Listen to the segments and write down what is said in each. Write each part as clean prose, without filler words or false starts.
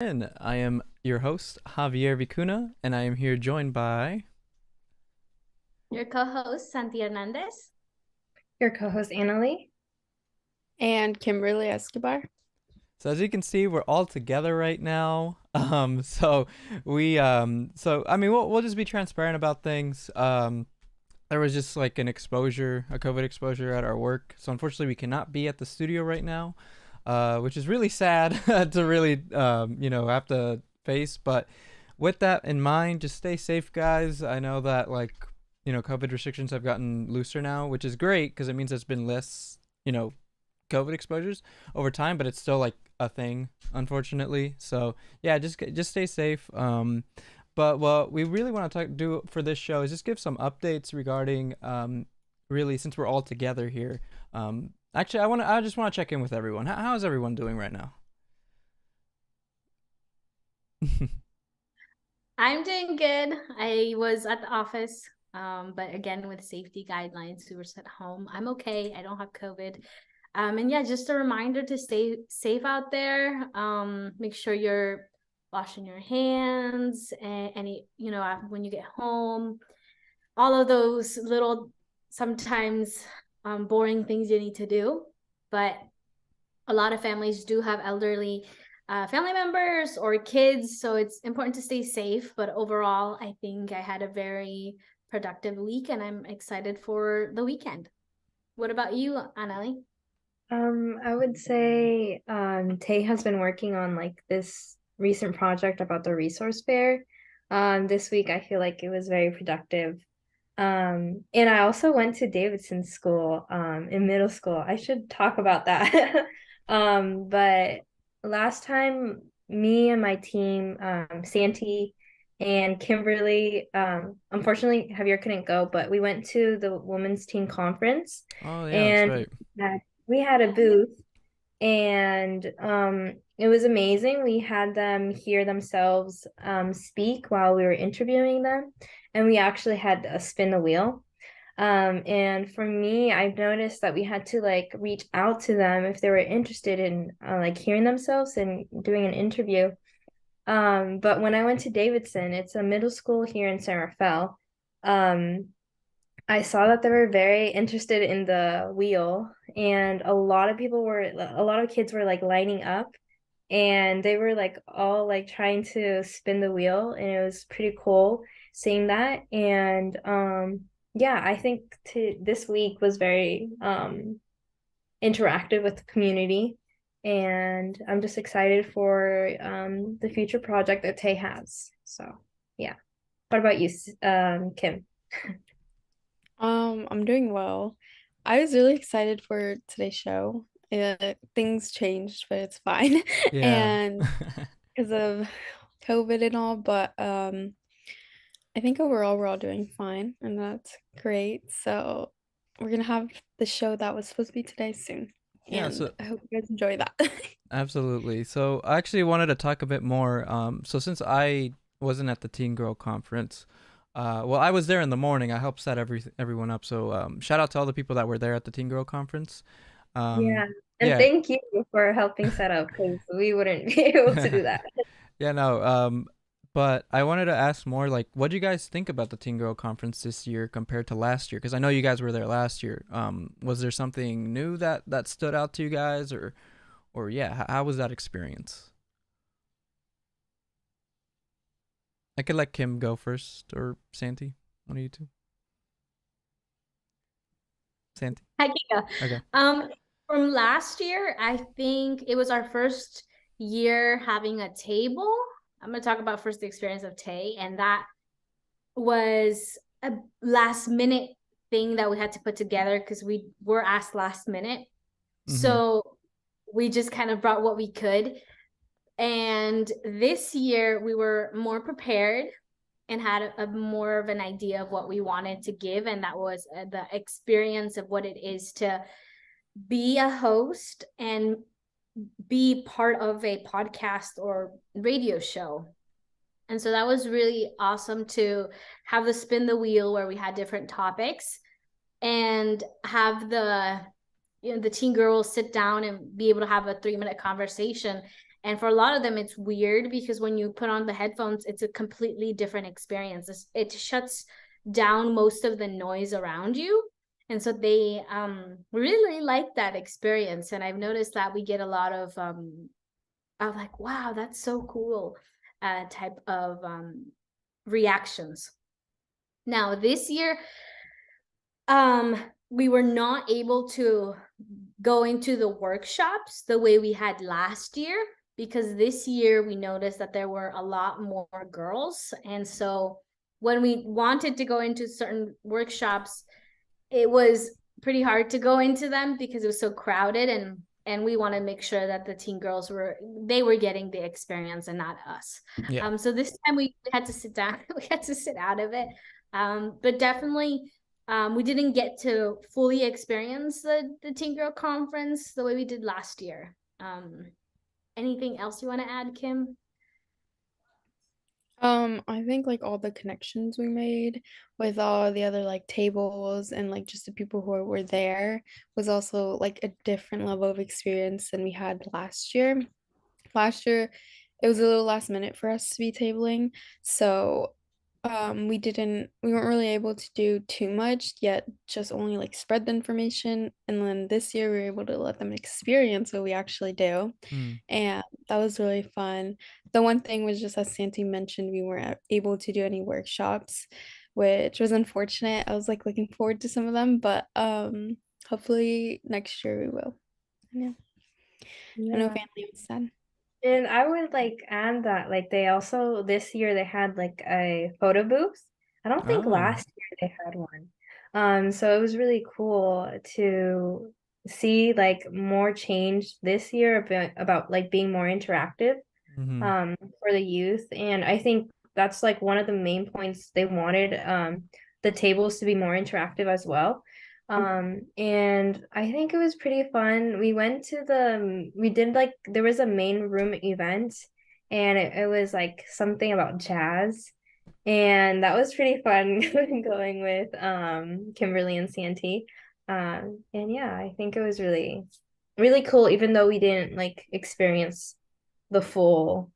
And I am your host, Javier Vicuna, and I am here joined by. Your co-host, Santi Hernandez. Your co-host Annalie. And Kimberly Escobar. So as you can see, we're all together right now. So I mean, we'll just be transparent about things. There was just like a COVID exposure at our work. So unfortunately, we cannot be at the studio right now, which is really sad to really have to face. But with that in mind, just stay safe, guys. I know that COVID restrictions have gotten looser now, which is great because it means there's been less COVID exposures over time, but it's still like a thing, unfortunately. So yeah, just stay safe. But what we really want to do for this show is just give some updates regarding really, since we're all together here. Actually, I just want to check in with everyone. How is everyone doing right now? I'm doing good. I was at the office, but again, with safety guidelines, we were at home. I'm okay. I don't have COVID. And yeah, just a reminder to stay safe out there. Make sure you're washing your hands and any, when you get home, all of those little, sometimes boring things you need to do. But a lot of families do have elderly family members or kids, so it's important to stay safe. But overall, I think I had a very productive week and I'm excited for the weekend. What about you, Annalie? I would say Tay has been working on like this recent project about the resource fair. This week I feel like it was very productive. And I also went to Davidson school in middle school. I should talk about that. But last time me and my team, Santi and Kimberly, unfortunately Javier couldn't go, but we went to the women's team conference Oh yeah, that's and right. we had a booth and it was amazing. We had them hear themselves speak while we were interviewing them, and we actually had a spin the wheel. And for me, I've noticed that we had to like reach out to them if they were interested in like hearing themselves and doing an interview. But when I went to Davidson, it's a middle school here in San Rafael. Um, I saw that they were very interested in the wheel, and a lot of kids were like lining up, and they were like all like trying to spin the wheel, and it was pretty cool seeing that. And yeah, I think this week was very interactive with the community, and I'm just excited for the future project that Tay has. So yeah. What about you, Kim? I'm doing well. I was really excited for today's show. Things changed, but it's fine. Yeah. And because of COVID and all, but I think overall we're all doing fine, and that's great. So we're gonna have the show that was supposed to be today soon. Yeah, And so I hope you guys enjoy that. absolutely. So I actually wanted to talk a bit more. So since I wasn't at the Teen Girl Conference, well, I was there in the morning. I helped set everyone up. So shout out to all the people that were there at the Teen Girl Conference. Um, Yeah. And yeah, thank you for helping set up because we wouldn't be able to do that. yeah, no. But I wanted to ask more. Like, what do you guys think about the Teen Girl Conference this year compared to last year? Because I know you guys were there last year. Was there something new that stood out to you guys, or yeah, how was that experience? I could let Kim go first or Santi. One of you two. Santi. I can go. Okay. From last year, I think it was our first year having a table. I'm gonna talk about first the experience of Tay, and that was a last minute thing that we had to put together because we were asked last minute. Mm-hmm. So we just kind of brought what we could. And this year we were more prepared and had a more of an idea of what we wanted to give. And that was the experience of what it is to be a host and be part of a podcast or radio show. And so that was really awesome to have the spin the wheel where we had different topics and have the teen girls sit down and be able to have a 3-minute conversation And for a lot of them, it's weird because when you put on the headphones, it's a completely different experience. It shuts down most of the noise around you. And so they really like that experience. And I've noticed that we get a lot of like, wow, that's so cool type of reactions. Now, this year, we were not able to go into the workshops the way we had last year, because this year we noticed that there were a lot more girls. And so when we wanted to go into certain workshops, it was pretty hard to go into them because it was so crowded, and we want to make sure that the teen girls were getting the experience and not us. Yeah. So this time we had to sit down. We had to sit out of it. But definitely we didn't get to fully experience the teen girl conference the way we did last year. Anything else you want to add, Kim? I think like all the connections we made with all the other like tables and like just the people who were there was also like a different level of experience than we had last year. Last year, it was a little last minute for us to be tabling, so we weren't really able to do too much yet, just only like spread the information. And then this year we were able to let them experience what we actually do, Mm. and that was really fun. The one thing was just as Santi mentioned, we weren't able to do any workshops, which was unfortunate. I was like looking forward to some of them, but hopefully next year we will. Yeah. I know Yeah. family was sad. And I would like add that like they also this year they had like a photo booth. I don't think Oh. last year they had one. So it was really cool to see like more change this year about like being more interactive Mm-hmm. for the youth. And I think that's like one of the main points they wanted the tables to be more interactive as well. And I think it was pretty fun. We did like, there was a main room event, and it was like something about jazz. And that was pretty fun going with Kimberly and Santee. And yeah, I think it was really, really cool, even though we didn't like experience the full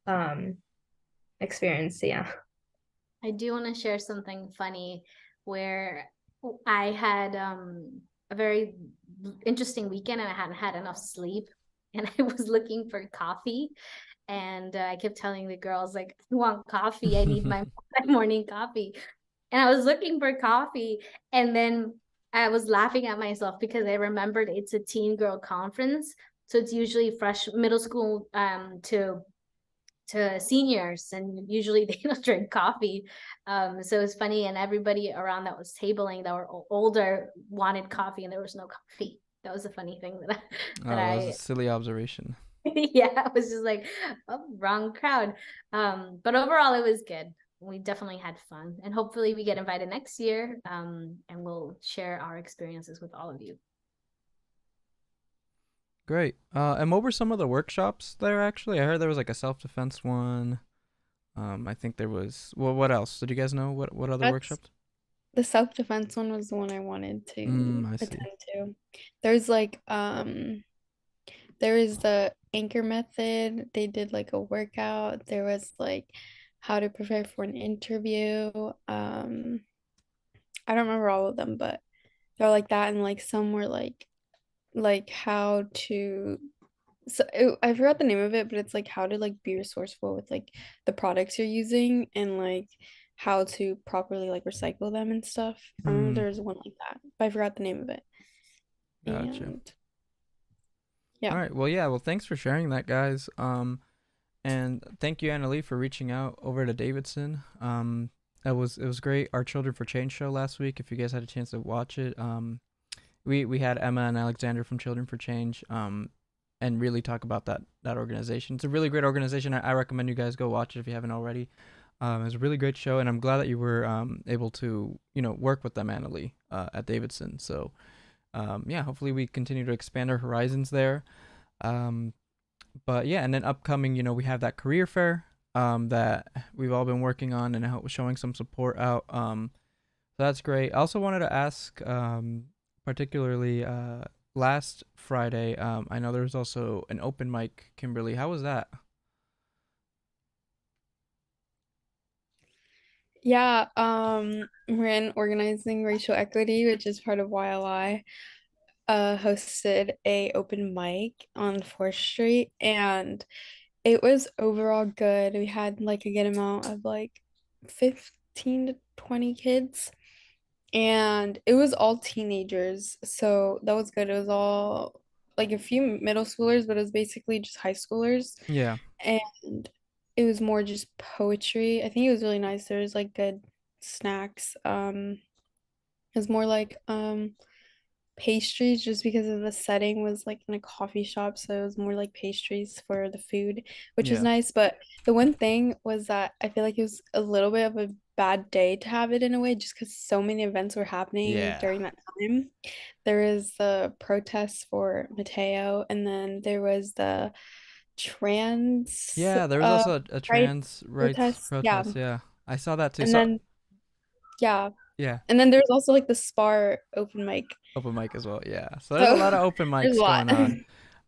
experience. Yeah. I do want to share something funny where I had a very interesting weekend and I hadn't had enough sleep, and I was looking for coffee, and I kept telling the girls like, I want coffee, I need my morning coffee. And I was looking for coffee, and then I was laughing at myself because I remembered it's a teen girl conference, so it's usually fresh middle school to seniors, and usually they don't drink coffee. So it was funny, and everybody around that was tabling that were older wanted coffee, and there was no coffee. That was a funny thing that Oh, that that was a I silly observation. yeah, I was just like, oh, wrong crowd. But overall it was good. We definitely had fun, and hopefully we get invited next year, and we'll share our experiences with all of you. Great. And what were some of the workshops there actually? I heard there was like a self-defense one. I think there was, well, what else? Did you guys know what other That's workshops? the self-defense one was the one I wanted to I attend see. to. There's like there is the anchor method. They did like a workout. There was like how to prepare for an interview. I don't remember all of them, but they're like that, and like some were like how to I forgot the name of it, but it's like how to like be resourceful with like the products you're using, and like how to properly like recycle them and stuff. I remember Hmm. there was one like that, but I forgot the name of it. Gotcha. And yeah, All right. Well, yeah. Well, thanks for sharing that, guys. And thank you, Annalie, for reaching out over to Davidson. It was great. Our Children for Change show last week. If you guys had a chance to watch it, we had Emma and Alexander from Children for Change, and really talk about that organization. It's a really great organization. I recommend you guys go watch it if you haven't already. It was a really great show, and I'm glad that you were able to work with them, Annalie, at Davidson. So yeah, hopefully we continue to expand our horizons there. Um, but yeah, and then upcoming, we have that career fair that we've all been working on and showing some support out. So that's great. I also wanted to ask, particularly last Friday, I know there was also an open mic. Kimberly, how was that? Yeah, we're in organizing racial equity, which is part of YLI. Hosted a open mic on 4th Street, and it was overall good. We had like a good amount of like 15 to 20 kids, and it was all teenagers, so that was good. It was all like a few middle schoolers, but it was basically just high schoolers, Yeah. and it was more just poetry. I think it was really nice. There was like good snacks. It was more like pastries just because of the setting was like in a coffee shop, so it was more like pastries for the food, which was Yeah. nice. But the one thing was that I feel like it was a little bit of a bad day to have it in a way, just because so many events were happening Yeah. during that time. There was the protests for Mateo, and then there was the trans Yeah, there was also a rights trans rights protest. Yeah. protest. Yeah, I saw that too. And So then yeah. yeah, And then there's also like the Spar open mic. open mic as well. Yeah, so there's a lot So of open there's a mics lot. going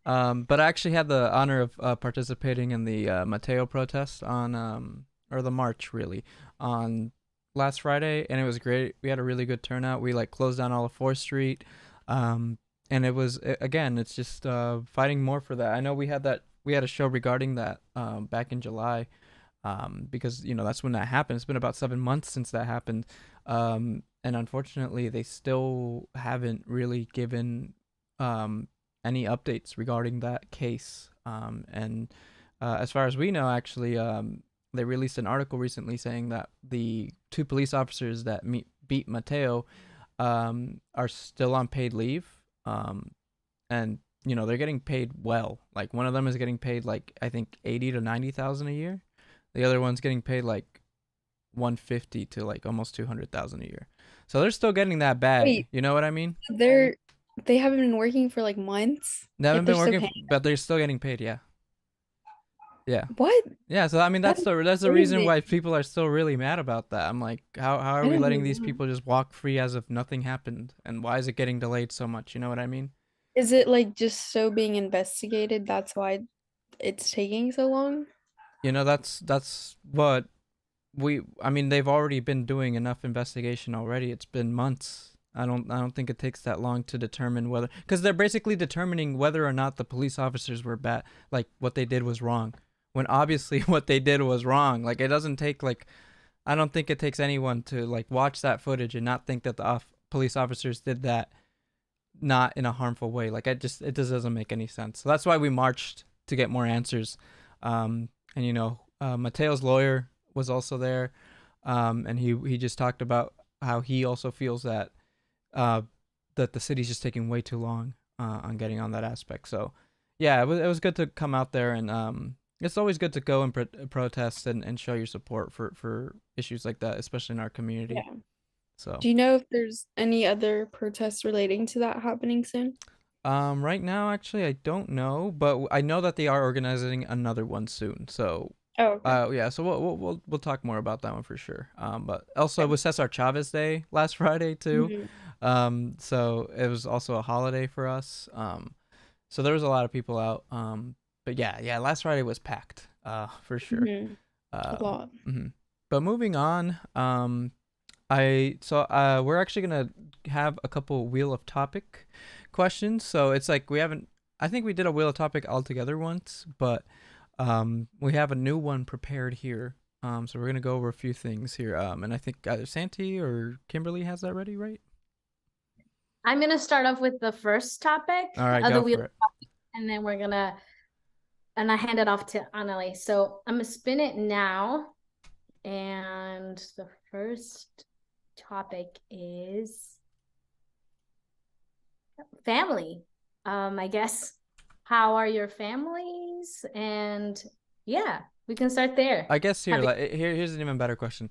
on. But I actually had the honor of participating in the Mateo protest on or the march really on last Friday, and it was great. We had a really good turnout. We like closed down all of 4th Street, um, and it was again, it's just fighting more for that. I know we had a show regarding that back in July, because that's when that happened. It's been about 7 months since that happened, and unfortunately, they still haven't really given any updates regarding that case. And as far as we know, actually, they released an article recently saying that the two police officers that beat Mateo are still on paid leave, and they're getting paid well. Like one of them is getting paid like I think 80 to 90,000 a year. The other one's getting paid like 150 to like almost 200,000 a year. So they're still getting that bag. Wait, You know what I mean? they haven't been working for like months, They yet haven't they're been still working, paying. but they're still getting paid. Yeah, yeah, What? yeah. So I mean, That's that's the reason crazy. why people are still really mad about that. I'm like, how are I we didn't letting know these that. people just walk free as if nothing happened? And why is it getting delayed so much? You know what I mean? Is it like just so being investigated? That's why it's taking so long? That's what I mean, they've already been doing enough investigation already. It's been months. I don't think it takes that long to determine whether, because they're basically determining whether or not the police officers were bad, like what they did was wrong, when obviously what they did was wrong. Like it doesn't take like, I don't think it takes anyone to like watch that footage and not think that the police officers did that not in a harmful way. Like it just doesn't make any sense. So that's why we marched to get more answers. And Mateo's lawyer was also there, and he just talked about how he also feels that uh, that the city's just taking way too long on getting on that aspect. So yeah, it was good to come out there, and it's always good to go and protest and show your support for issues like that, especially in our community. Yeah. So Do you know if there's any other protests relating to that happening soon? right now, actually, I don't know, but I know that they are organizing another one soon. So Oh, okay. yeah, so we'll talk more about that one for sure. But also it Okay. was Cesar Chavez Day last Friday too. Mhm. So it was also a holiday for us. So there was a lot of people out. But yeah, last Friday was packed. For sure. Mhm. A Um, lot. mhm. But moving on, we're actually gonna have a couple wheel of topic questions. So it's like we haven't. I think we did a wheel of topic all together once, but we have a new one prepared here. So we're gonna go over a few things here. And I think either Santi or Kimberly has that ready, right? I'm gonna start off with the first topic All right, of the go wheel, for it. and then I hand it off to Annalie. So I'm gonna spin it now, and the first topic is family. I guess, how are your families? And yeah, we can start there. I guess Have here's an even better question.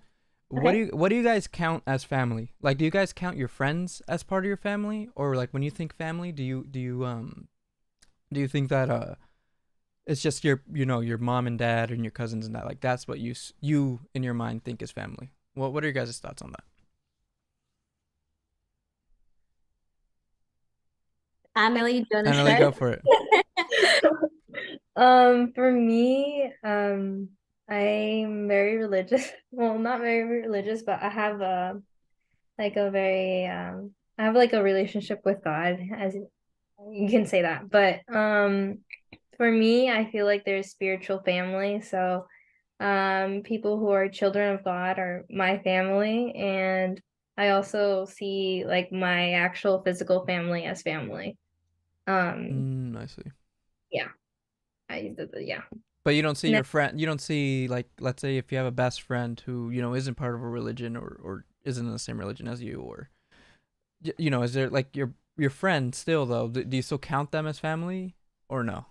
Okay. What do you guys count as family? Like, do you guys count your friends as part of your family, or like when you think family, do you think that it's just your mom and dad and your cousins and that, like that's what you in your mind think is family? What are your guys' thoughts on that? Annalie, do you want to Annalie, go start? for it. For me, I'm very religious. Well, not very religious, but I have a like a very I have like a relationship with God, as you can say that. But for me, I feel like there's spiritual family. So people who are children of God are my family, and I also see like my actual physical family as family. Um I see. yeah, yeah. But you don't see And your friend. You don't see, like, let's say if you have a best friend who isn't part of a religion, or isn't in the same religion as you, or is there like your friend still though? Do you still count them as family or no?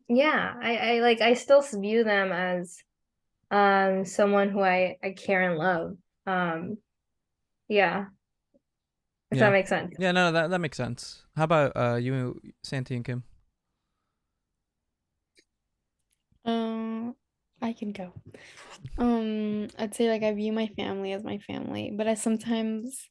yeah, I like I still view them as someone who I care and love. Um yeah, if that Yeah. makes sense. Yeah, no, that makes sense. How about you, Santi and Kim? Um, I can go. I'd say like I view my family as my family, but I sometimes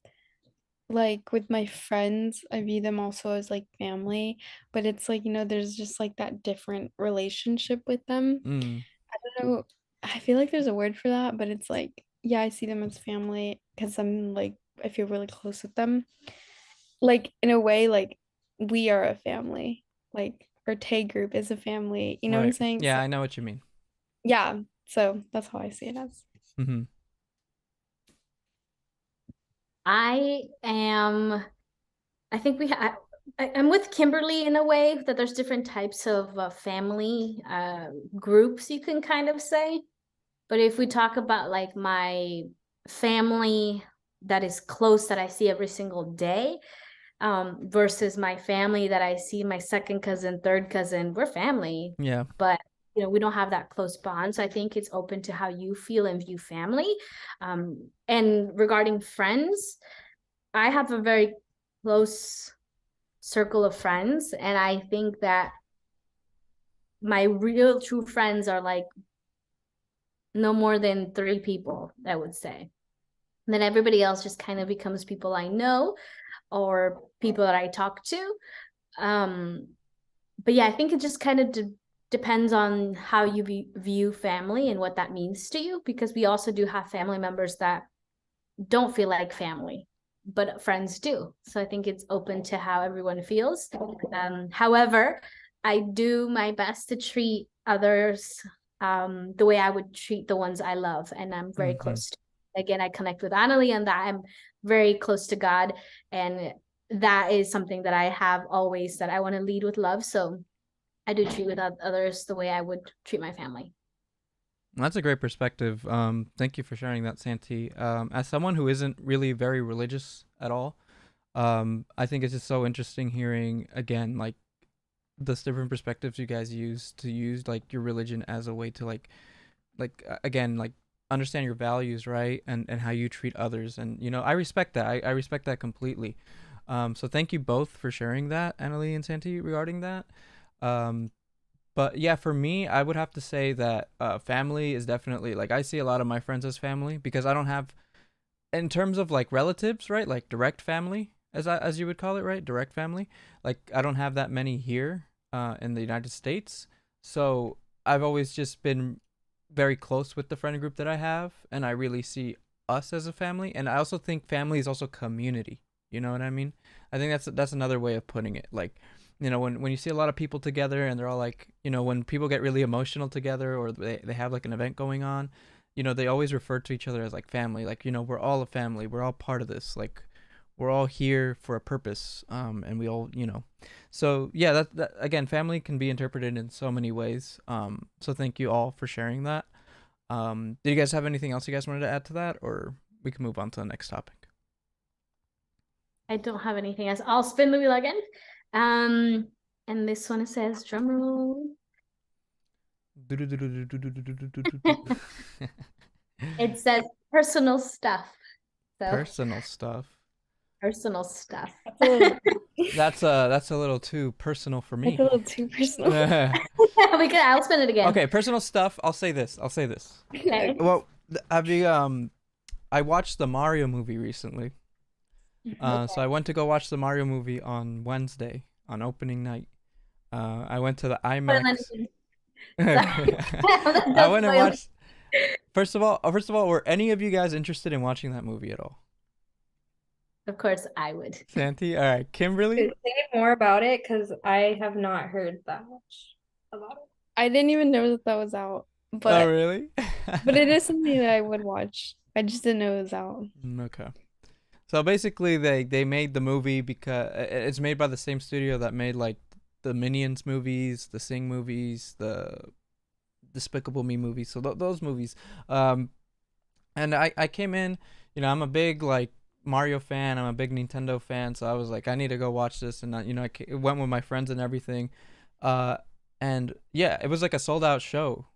like with my friends, I view them also as like family, but it's like, there's just like that different relationship with them. Mm. I don't know. I feel like there's a word for that, but it's like, yeah, I see them as family because I'm like, I feel really close with them. Like, in a way, like, we are a family. Like, our TAY group is a family. You know what I'm Right. saying? Yeah, So, I know what you mean. yeah. So that's how I see it as. Mm-hmm. I am. I think I'm with Kimberly in a way that there's different types of family groups, you can kind of say. But if we talk about like my family that is close that I see every single day, versus my family that I see, my second cousin, third cousin, we're family, Yeah. but we don't have that close bond. So I think it's open to how you feel and view family. And regarding friends, I have a very close circle of friends, and I think that my real true friends are like no more than 3 people, I would say. And then everybody else just kind of becomes people I know or people that I talk to. But yeah, I think it just kind of depends on how you view family and what that means to you, because we also do have family members that don't feel like family, but friends do. So I think it's open to how everyone feels. However, I do my best to treat others the way I would treat the ones I love and I'm very Mm-hmm. close to. Again, I connect with Annalie and that I'm very close to God. And that is something that I have always, that I want to lead with love. So I do treat with others the way I would treat my family. That's a great perspective. Thank you for sharing that, Santi. As someone who isn't really very religious at all, I think it's just so interesting hearing again, like the different perspectives you guys use like your religion as a way to again, like understand your values, right, and how you treat others, and I respect that. I respect that completely. So thank you both for sharing that, Annalie and Santi, regarding that. Um, but yeah, for me, I would have to say that family is definitely, like, I see a lot of my friends as family because I don't have, in terms of like relatives, right? Like direct family, as you would call it, right? Direct family. Like I don't have that many here in the United States. So I've always just been very close with the friend group that I have, and I really see us as a family. And I also think family is also community. You know what I mean? I think that's another way of putting it. Like, when you see a lot of people together and they're all like, when people get really emotional together or they have like an event going on, they always refer to each other as like family. Like, we're all a family. We're all part of this. Like, we're all here for a purpose. And we all, So yeah, that again, family can be interpreted in so many ways. So thank you all for sharing that. Do you guys have anything else you guys wanted to add to that, or we can move on to the next topic? I don't have anything else. I'll spin the wheel again. And this one says drum roll. It says personal stuff. So Personal stuff. personal stuff. That's a little, That's a little too personal for that's me. a little too personal. I'll spin it again. Okay, personal stuff. I'll say this. Okay. Well, I watched the Mario movie recently. So I went to go watch the Mario movie on Wednesday on opening night. I went to the IMAX. Sorry. I That's went and spoiler. watched. First of all, were any of you guys interested in watching that movie at all? Of course, I would. Santi, all right, Kimberly. Say more about it because I have not heard that much about it. I didn't even know that was out, Oh, but really? it is something that I would watch. I just didn't know it was out. Okay. So basically, they made the movie because it's made by the same studio that made like the Minions movies, the Sing movies, the Despicable Me movies. So those movies. And I came in, I'm a big like Mario fan. I'm a big Nintendo fan. So I was like, I need to go watch this, and I went with my friends and everything. And yeah, it was like a sold out show.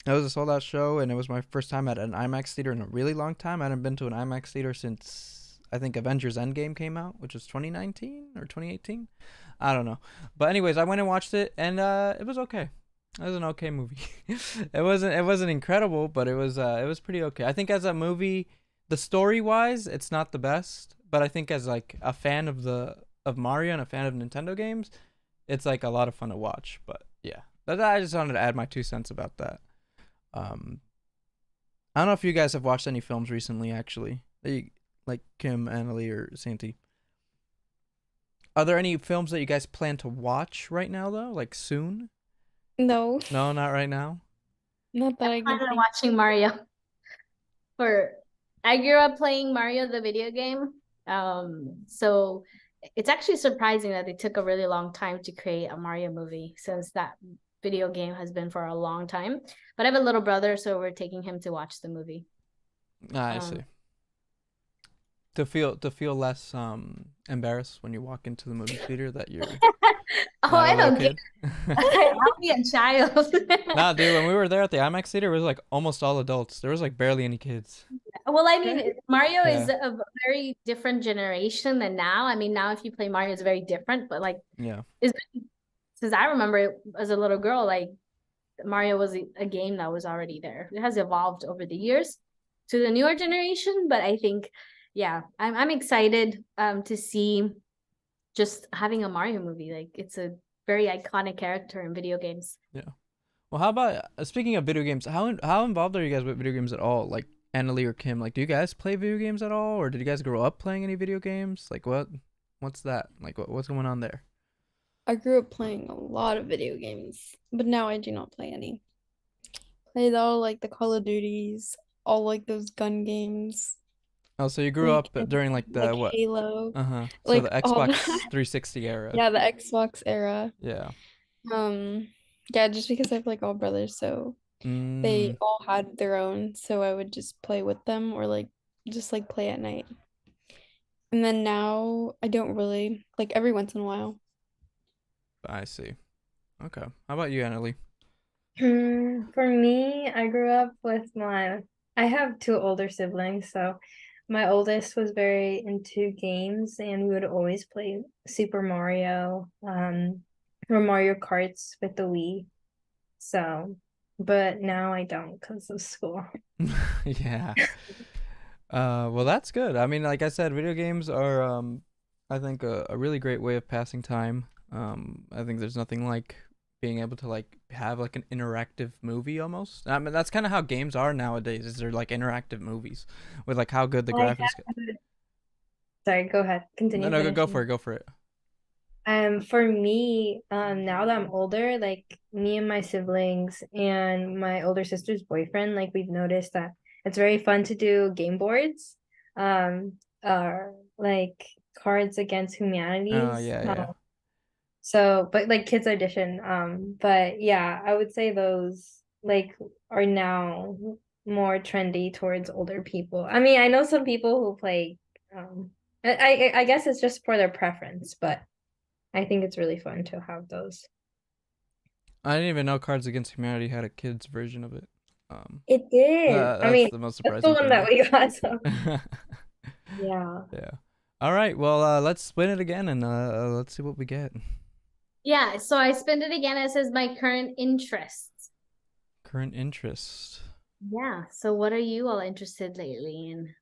It was a sold out show, and it was my first time at an IMAX theater in a really long time. I hadn't been to an IMAX theater since I think Avengers Endgame came out, which was 2019 or 2018. I don't know. But anyways, I went and watched it, and it was okay. It was an okay movie. It wasn't incredible, but it was pretty okay. I think as a movie, the story wise, it's not the best, but I think as like a fan of Mario and a fan of Nintendo games, it's like a lot of fun to watch. But yeah, but I just wanted to add my 2 cents about that. I don't know if you guys have watched any films recently, actually, like Kim, Annalie, or Santi. Are there any films that you guys plan to watch right now, though? Like soon? No, No, not right now. not that I I'm can planning on think. watching Mario. I grew up playing Mario the video game. So it's actually surprising that they took a really long time to create a Mario movie since that video game has been for a long time. But I have a little brother, so we're taking him to watch the movie. I see. To feel less embarrassed when you walk into the movie theater that you're Oh, not a I little don't care. kid. I'll be a child. Nah, dude, when we were there at the IMAX theater, it was like almost all adults. There was like barely any kids. Well, I mean, Mario is Yeah. a very different generation than now. I mean, now if you play Mario, it's very different. But like, Yeah. since I remember it as a little girl, like Mario was a game that was already there. It has evolved over the years to the newer generation, but I think, yeah, I'm excited to see just having a Mario movie. Like it's a very iconic character in video games. Yeah. Well, how about speaking of video games? How involved are you guys with video games at all? Like Annalie or Kim, like do you guys play video games at all, or did you guys grow up playing any video games? Like what's that? Like what's going on there? I grew up playing a lot of video games, but now I do not play any. Played all like the Call of Duties, all like those gun games, Oh, so you grew like up during like the like what? Halo, Uh-huh. So like the all Xbox that. 360 era. Yeah, the Xbox era. Yeah. Yeah, just because I have like all brothers, so they Mm, all had their own, so I would just play with them or like just like play at night. And then now I don't really like every once in a while. I see. Okay. How about you, Annalie? For me, I grew up with I have two older siblings, so my oldest was very into games, and we would always play Super Mario, or Mario Karts with the Wii. So, but now I don't because of school. Yeah. Well, that's good. I mean, like I said, video games are, I think a really great way of passing time. I think there's nothing like being able to like have like an interactive movie almost. I mean, that's kind of how games are nowadays. Is they're like interactive movies with like how good the I graphics. Sorry, go ahead. No, Continue no, go finishing. for it. Go for it. For me, now that I'm older, like me and my siblings and my older sister's boyfriend, like we've noticed that it's very fun to do game boards, like Cards Against Oh, Humanities. yeah. So, but like Kids Edition. But yeah, I would say those like are now more trendy towards older people. I mean, I know some people who play, I guess it's just for their preference, but I think it's really fun to have those. I didn't even know Cards Against Humanity had a kids version of it. It did. I That's mean, the most that's the surprising one thing. that we got. So yeah. Yeah. All right. Well, let's spin it again and let's see what we get. Yeah, so I spend it again. It says my current interests. Current interest. Yeah, so what are you all interested lately in?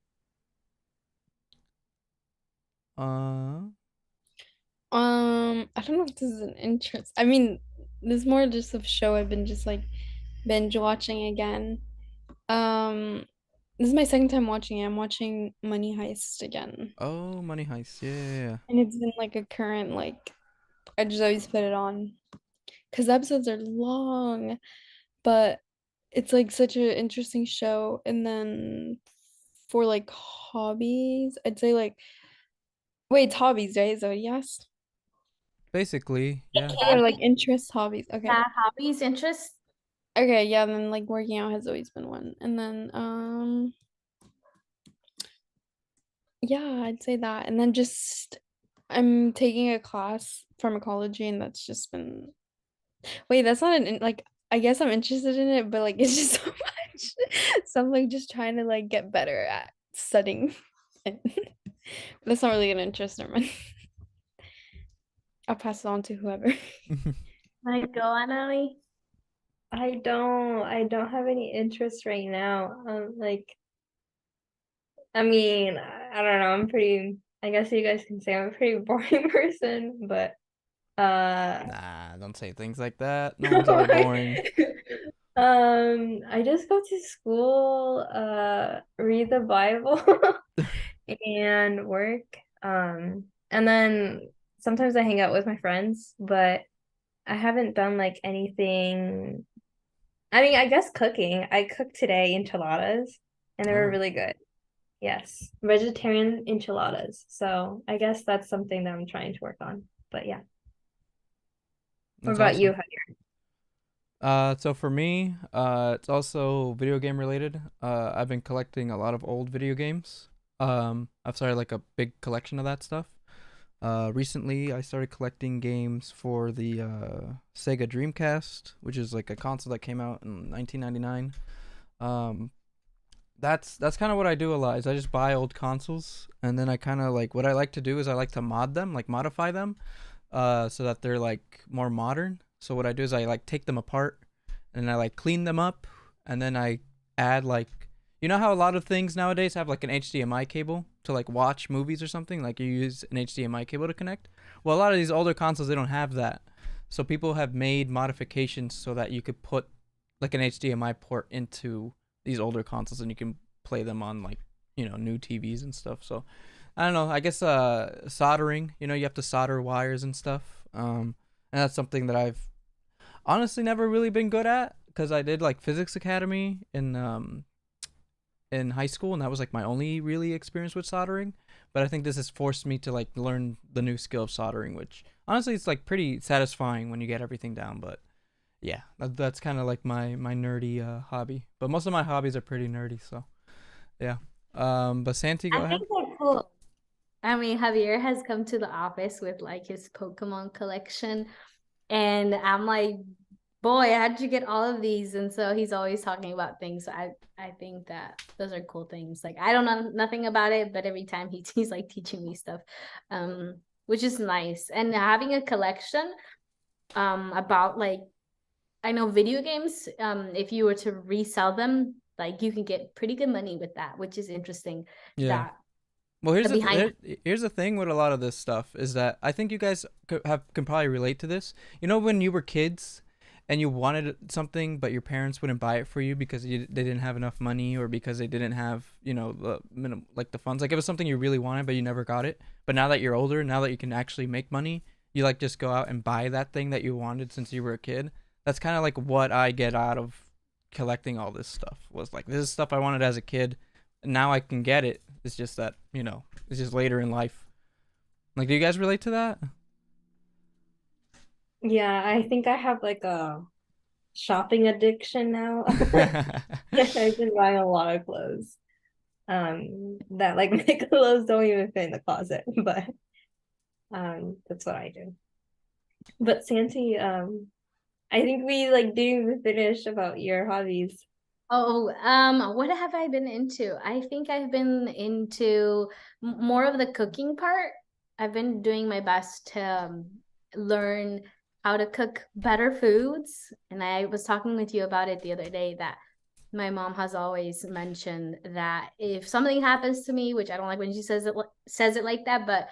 I don't know if this is an interest. I mean, this is more just a show I've been just like binge watching again. This is my second time watching it. I'm watching Money Heist again. Oh, Money Heist. Yeah. And it's been like a current like I just always put it on because the episodes are long, but it's like such an interesting show. And then for like hobbies, I'd say like wait, it's hobbies, right? Is that what you asked? Basically, yeah. Yeah, Or like interests, hobbies. Okay. yeah, hobbies, interests. Okay, yeah, then like working out has always been one. And then yeah, I'd say that. And then just I'm taking a class pharmacology and that's just been wait, that's not like I guess I'm interested in it, but like it's just so much. So I'm like just trying to like get better at studying. And that's not really an interest of mine. I'll pass it on to whoever. Like, go on, Ellie. I don't have any interest right now. Like, I mean, I don't know. I guess you guys can say I'm a pretty boring person, but Nah, don't say things like that. No one's ever boring. I just go to school, read the Bible, and work. And then sometimes I hang out with my friends, but I haven't done like anything. I mean, I guess cooking. I cooked today enchiladas, and they were Oh, really good. Yes, vegetarian enchiladas. So I guess that's something that I'm trying to work on. But yeah. What that's about you? awesome. So for me, it's also video game related. I've been collecting a lot of old video games. I've started like a big collection of that stuff. Recently I started collecting games for the Sega Dreamcast, which is like a console that came out in 1999. Um, that's kind of what I do a lot. Is I just buy old consoles and then I kind of like what I like to do is I like to mod them, like modify them, so that they're like more modern. So what I do is I like take them apart and I like clean them up and then I add like you know how a lot of things nowadays have like an HDMI cable to like watch movies or something, like you use an HDMI cable to connect. Well, a lot of these older consoles they don't have that. So people have made modifications so that you could put like an HDMI port into these older consoles and you can play them on like, new TVs and stuff. So I don't know. I guess soldering. You have to solder wires and stuff. And that's something that I've honestly never really been good at because I did like physics academy in high school, and that was like my only really experience with soldering. But I think this has forced me to like learn the new skill of soldering, which honestly it's like pretty satisfying when you get everything down. But yeah, that's kind of like my nerdy hobby. But most of my hobbies are pretty nerdy, so yeah. But Santi, I go ahead. think they're cool. I mean, Javier has come to the office with like his Pokemon collection, and I'm like, boy, how'd you get all of these? And so he's always talking about things. So I think that those are cool things. Like I don't know nothing about it, but every time he's like teaching me stuff, which is nice. And having a collection, about like I know video games, if you were to resell them, like you can get pretty good money with that, which is interesting. Yeah. That Well, the behind here's the thing with a lot of this stuff is that I think you guys can probably relate to this. You know, when you were kids and you wanted something, but your parents wouldn't buy it for you because they didn't have enough money or because they didn't have, like the funds. Like it was something you really wanted, but you never got it. But now that you're older, now that you can actually make money, you like just go out and buy that thing that you wanted since you were a kid. That's kind of like what I get out of collecting all this stuff. Was like this is stuff I wanted as a kid. Now I can get it. It's just that, it's just later in life. Like, do you guys relate to that? Yeah, I think I have like a shopping addiction now. I've been buying a lot of clothes. That like my clothes don't even fit in the closet, but that's what I do. But Santi, I think we like didn't even finish about your hobbies. Oh, what have I been into? I think I've been into more of the cooking part. I've been doing my best to learn how to cook better foods. And I was talking with you about it the other day that my mom has always mentioned that if something happens to me, which I don't like when she says it like that, but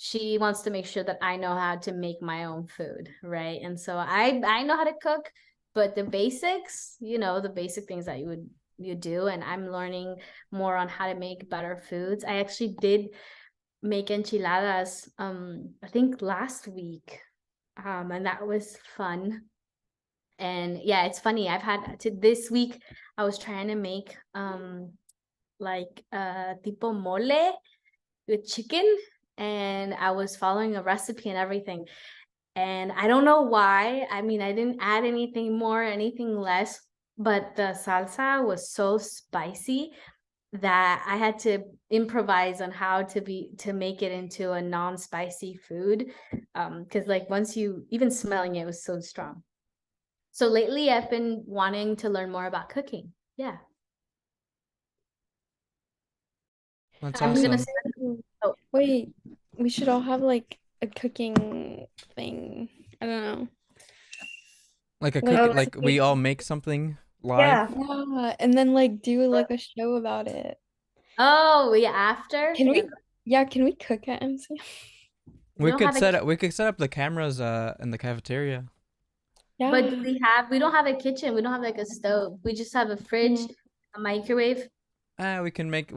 she wants to make sure that I know how to make my own food, right? And so I know how to cook, but the basics, the basic things that you do, and I'm learning more on how to make better foods. I actually did make enchiladas I think last week. And that was fun. And yeah, it's funny. I've had to this week I was trying to make like tipo mole with chicken, and I was following a recipe and everything. And I don't know why. I mean, I didn't add anything more, anything less, but the salsa was so spicy that I had to improvise on how to make it into a non-spicy food. Because like once you even smelling it was so strong. So lately I've been wanting to learn more about cooking. Yeah. That's I'm gonna awesome. spend, oh, Wait, we should all have like a cooking thing. I don't know. Like a Like, cook, Oh, like we all make something live. yeah. yeah, and then like do like a show about it. oh yeah, after. Can Yeah. we, yeah, can we cook at MC? We don't have a We could set up the cameras in the cafeteria. but Yeah. we don't have a kitchen. We don't have like a stove. We just have a fridge, Mm. a microwave. We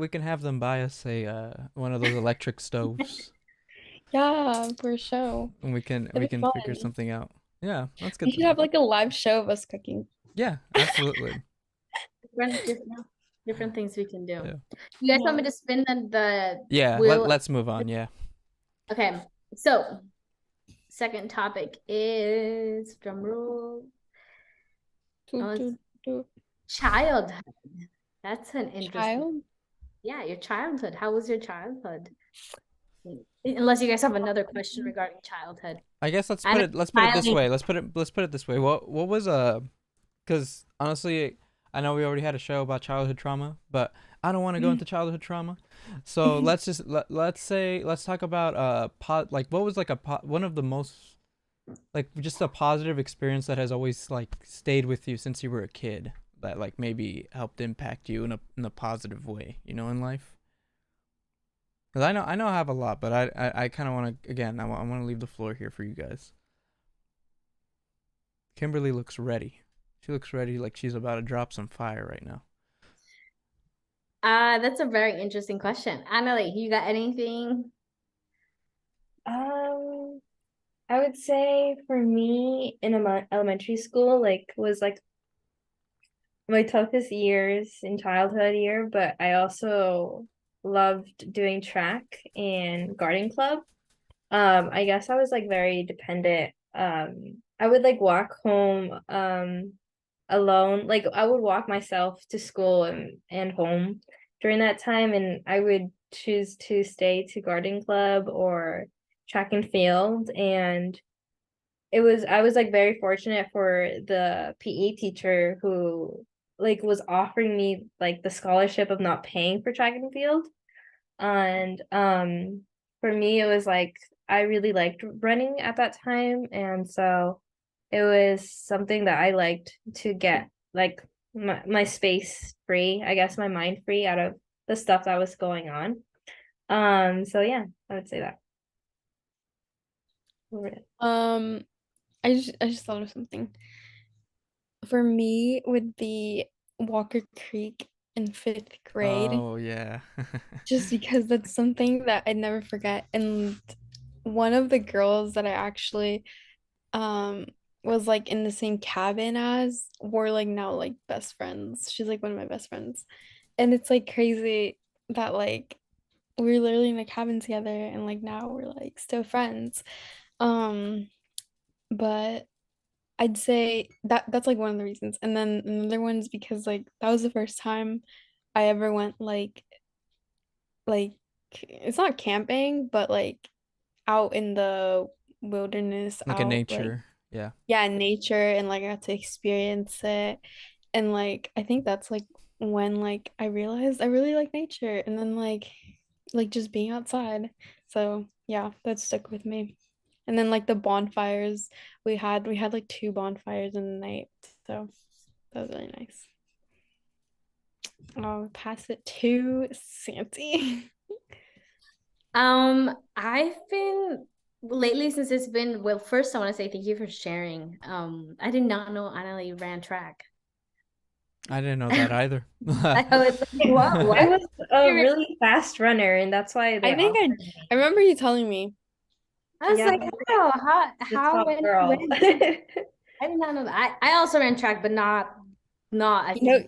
can have them buy us a one of those electric stoves, Yeah, for a show. and we It'd be can figure fun. something out. Yeah, that's We good should thinking. have like a live show of us cooking. Yeah, absolutely. Different things we can do. Yeah. You guys want Yeah. me to spin the Yeah, wheel? let's move on. Yeah. Okay, so second topic is drum roll. Do, Oh, it's do, do. childhood. That's an interesting. Child? Yeah, your childhood. How was your childhood? Unless you guys have another question regarding childhood. I guess I know let's put it this smiling. way. Let's put it this way. What was because honestly, I know we already had a show about childhood trauma, but I don't want to go into childhood trauma. So let's just let's talk about like what was like one of the most like just a positive experience that has always like stayed with you since you were a kid that like maybe helped impact you in a positive way, in life. Because I know I have a lot, but I kind of want to again I want to leave the floor here for you guys. Kimberly looks ready. She looks ready like she's about to drop some fire right now. That's a very interesting question. Annalie, you got anything? Um, I would say for me in elementary school, like was like my toughest years in childhood year, but I also loved doing track and garden club. I guess I was like very dependent. I would like walk home alone. Like I would walk myself to school and home during that time, and I would choose to stay to garden club or track and field. And I was like very fortunate for the PE teacher who like was offering me like the scholarship of not paying for track and field. And for me it was like I really liked running at that time, and so it was something that I liked to get like my space free, I guess my mind free out of the stuff that was going on. So yeah, I would say that. Um, I just thought of something. For me, would be Walker Creek in fifth grade, Oh yeah. just because that's something that I'd never forget. And one of the girls that I actually um was like in the same cabin as were like now like best friends. She's like one of my best friends. And it's like crazy that like we were literally in a cabin together and like now we're like still friends. Um, but I'd say that that's like one of the reasons. And then another one's because like that was the first time I ever went like it's not camping, but like out in the wilderness, Like in out like nature. Yeah. yeah, in nature, and like I got to experience it. And like I think that's like when like I realized I really like nature, and then like just being outside. So yeah, that stuck with me. And then like the bonfires we had like two bonfires in the night. So that was really nice. I'll pass it to Santi. I've been lately since it's been, well, first I want to say thank you for sharing. I did not know Annalie ran track. I didn't know that either. I was like, what? I What? was a really fast runner, and that's why they I think offered I me. remember you telling me. I was Yeah, like, how? the How, top girl. when? I did not know that. I also ran track, but not as You know,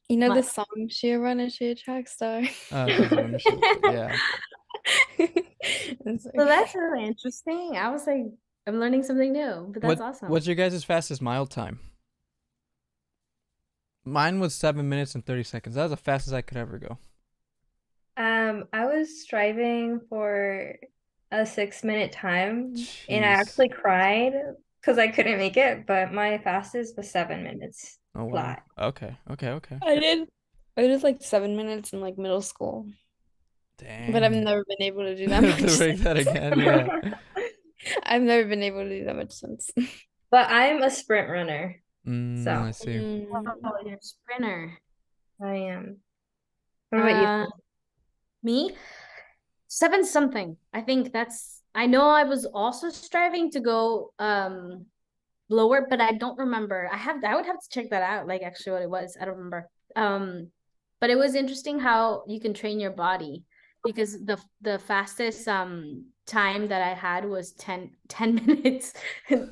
you know the much. song "She a Runner, She a Track Star." She's a runner. Yeah. It's So okay. that's really interesting. I was like, I'm learning something new, but that's awesome. What's your guys' fastest mile time? Mine was 7 minutes and 30 seconds. That was the fastest I could ever go. I was striving for a 6-minute time, and I Jeez. actually cried because I couldn't make it, but my fastest was 7 minutes Oh wow. flat. Okay. I did like 7 minutes in like middle school, but I've Dang. never been able to do that To much break that since. again, yeah. I've never been able to do that much since. But I'm a sprint runner, I so see. Oh, you're a sprinter. I am. What about you? Me, 7 something. I think that's. I know I was also striving to go lower, but I don't remember. I would have to check that out, like actually what it was. I don't remember. But it was interesting how you can train your body because the fastest time that I had was 10 minutes.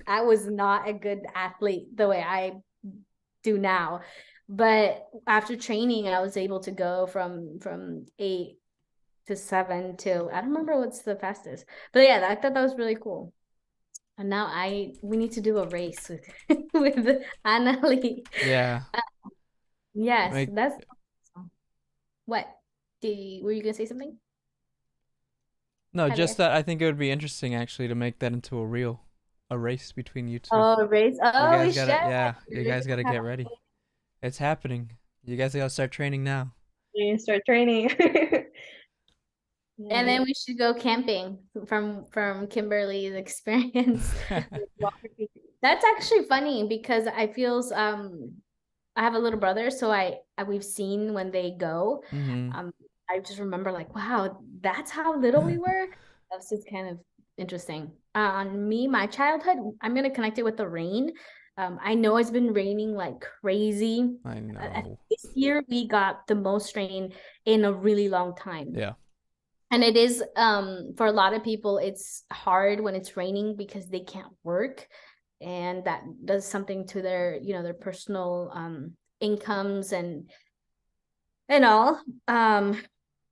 I was not a good athlete the way I do now. But after training, I was able to go from 8 to 7 to, I don't remember what's the fastest. But yeah, I thought that was really cool. And now we need to do a race with with Annalie. Yeah. Yes, Like that's awesome. What? Were you gonna say something? no, just Javier? that I think it would be interesting actually to make that into a race between you two. Oh, race. You Oh, we guys should. gotta yeah, you We guys should gotta have get ready. It's happening. You guys gotta start training now. You need to start training. And then we should go camping from Kimberly's experience. That's actually funny because I have a little brother, so we've seen when they go. Mm-hmm. I just remember like, wow, that's how little we were. That's just kind of interesting. On me, my childhood, I'm gonna connect it with the rain. I know it's been raining like crazy. I know. This year we got the most rain in a really long time. Yeah. And it is for a lot of people it's hard when it's raining because they can't work, and that does something to their their personal incomes and all.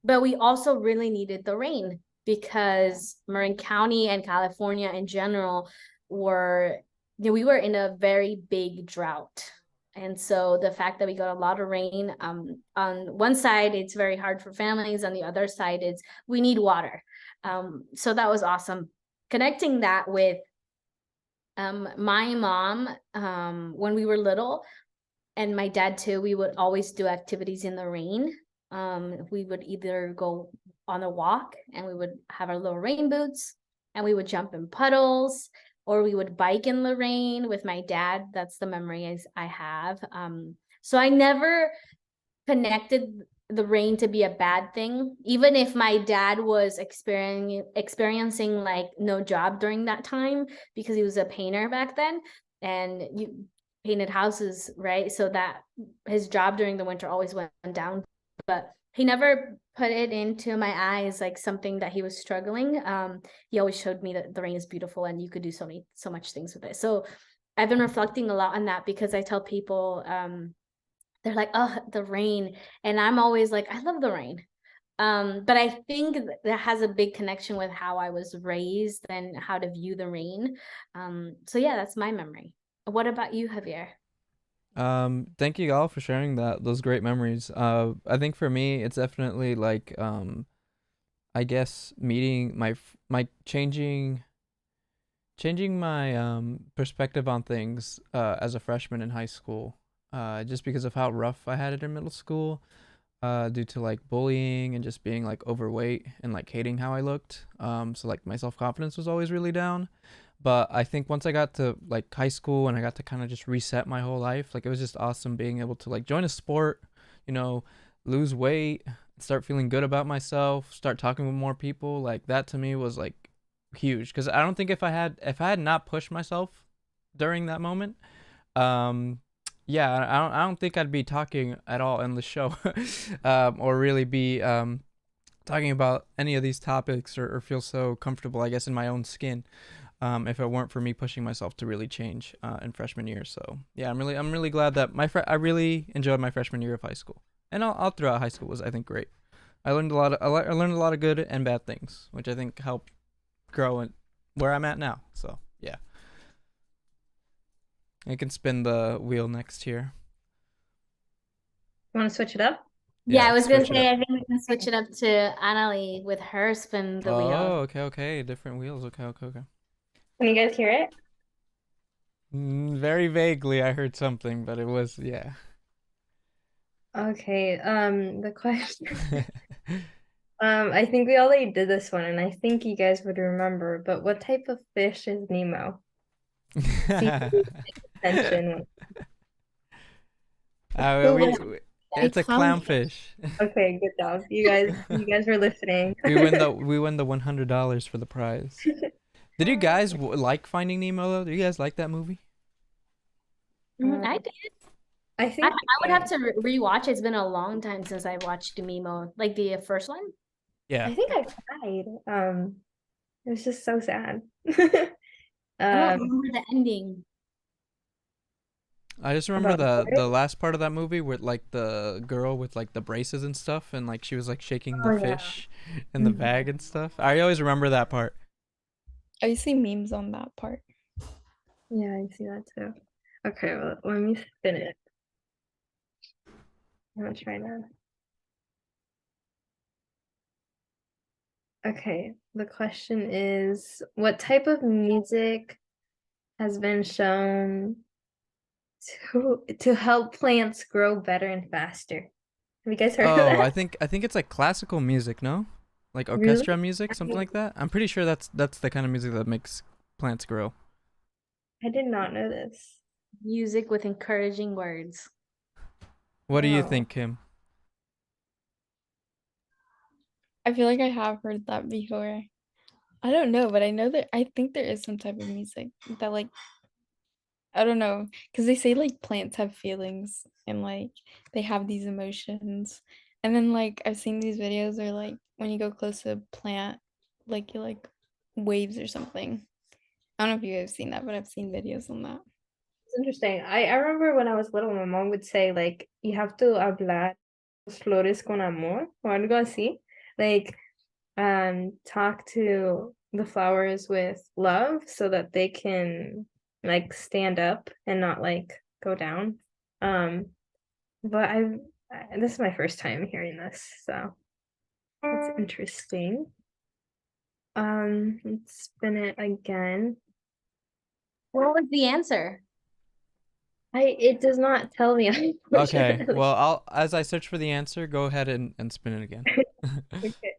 But we also really needed the rain because Marin County and California in general were, we were in a very big drought. And so the fact that we got a lot of rain, on one side, it's very hard for families. On the other side, it's we need water. So that was awesome. Connecting that with my mom, when we were little, and my dad too, we would always do activities in the rain. We would either go on a walk and we would have our little rain boots and we would jump in puddles, or we would bike in the rain with my dad. That's the memory I have. So I never connected the rain to be a bad thing, even if my dad was experiencing like no job during that time because he was a painter back then, and you painted houses, right? So that his job during the winter always went down, but he never put it into my eyes like something that he was struggling. He always showed me that the rain is beautiful and you could do so much things with it. So I've been reflecting a lot on that because I tell people, they're like, oh, the rain. And I'm always like, I love the rain. But I think that has a big connection with how I was raised and how to view the rain. So yeah, that's my memory. What about you, Javier? Thank you all for sharing those great memories. I think for me it's definitely like I guess meeting my changing my perspective on things as a freshman in high school. Just because of how rough I had it in middle school, due to like bullying and just being like overweight and like hating how I looked. So like my self confidence was always really down. But I think once I got to like high school and I got to kind of just reset my whole life, like it was just awesome being able to like join a sport, you know, lose weight, start feeling good about myself, start talking with more people. Like that to me was like huge because I don't think if I had not pushed myself during that moment, um, yeah, I don't think I'd be talking at all in the show, or really be talking about any of these topics or feel so comfortable, I guess, in my own skin. If it weren't for me pushing myself to really change in freshman year. So yeah, I'm really glad that I really enjoyed my freshman year of high school, and all throughout high school was, I think, great. I learned a lot of good and bad things, which I think helped grow and where I'm at now. So yeah, I can spin the wheel next here. Want to switch it up? Yeah, I let's was gonna switch it say, up. I think we can switch it up to Annalie with her spin the wheel. Oh, okay, different wheels. Okay. Can you guys hear it? Very vaguely, I heard something, but it was yeah. Okay, the question. I think we already did this one, and I think you guys would remember, but what type of fish is Nemo? Seafood extension. Who was It's a clownfish. Okay, good job. You guys were listening. We win the $100 for the prize. Did you guys like Finding Nemo though? Did you guys like that movie? I did. I I think would have to rewatch. It's been a long time since I watched Mimo, like the first one. Yeah. I think I cried. It was just so sad. I don't remember the ending. I just remember About the last part of that movie with like the girl with like the braces and stuff, and like she was like shaking the Oh, yeah. fish in the bag and stuff. I always remember that part. I see memes on that part. Yeah, I see that too. Okay, well, let me spin it. I'm gonna try now. Okay, the question is, what type of music has been shown to help plants grow better and faster? Have you guys heard of Oh, that? I think it's like classical music, no? Like Really? orchestra music, something like that. I'm pretty sure that's the kind of music that makes plants grow. I did not know this. Music with encouraging words. What do you Oh. think, Kim? I feel like I have heard that before. I don't know, but I know that I think there is some type of music that like I don't know, because they say like plants have feelings and like they have these emotions. And then like I've seen these videos where like when you go close to a plant, like you like waves or something. I don't know if you guys have seen that, but I've seen videos on that. It's interesting. I remember when I was little, my mom would say like you have to hablar las flores con amor or algo así. Like talk to the flowers with love so that they can like stand up and not like go down. But this is my first time hearing this, so it's interesting. Let's spin it again. What was the answer? It does not tell me. Okay, unfortunately. well, as I search for the answer, go ahead and spin it again. Okay.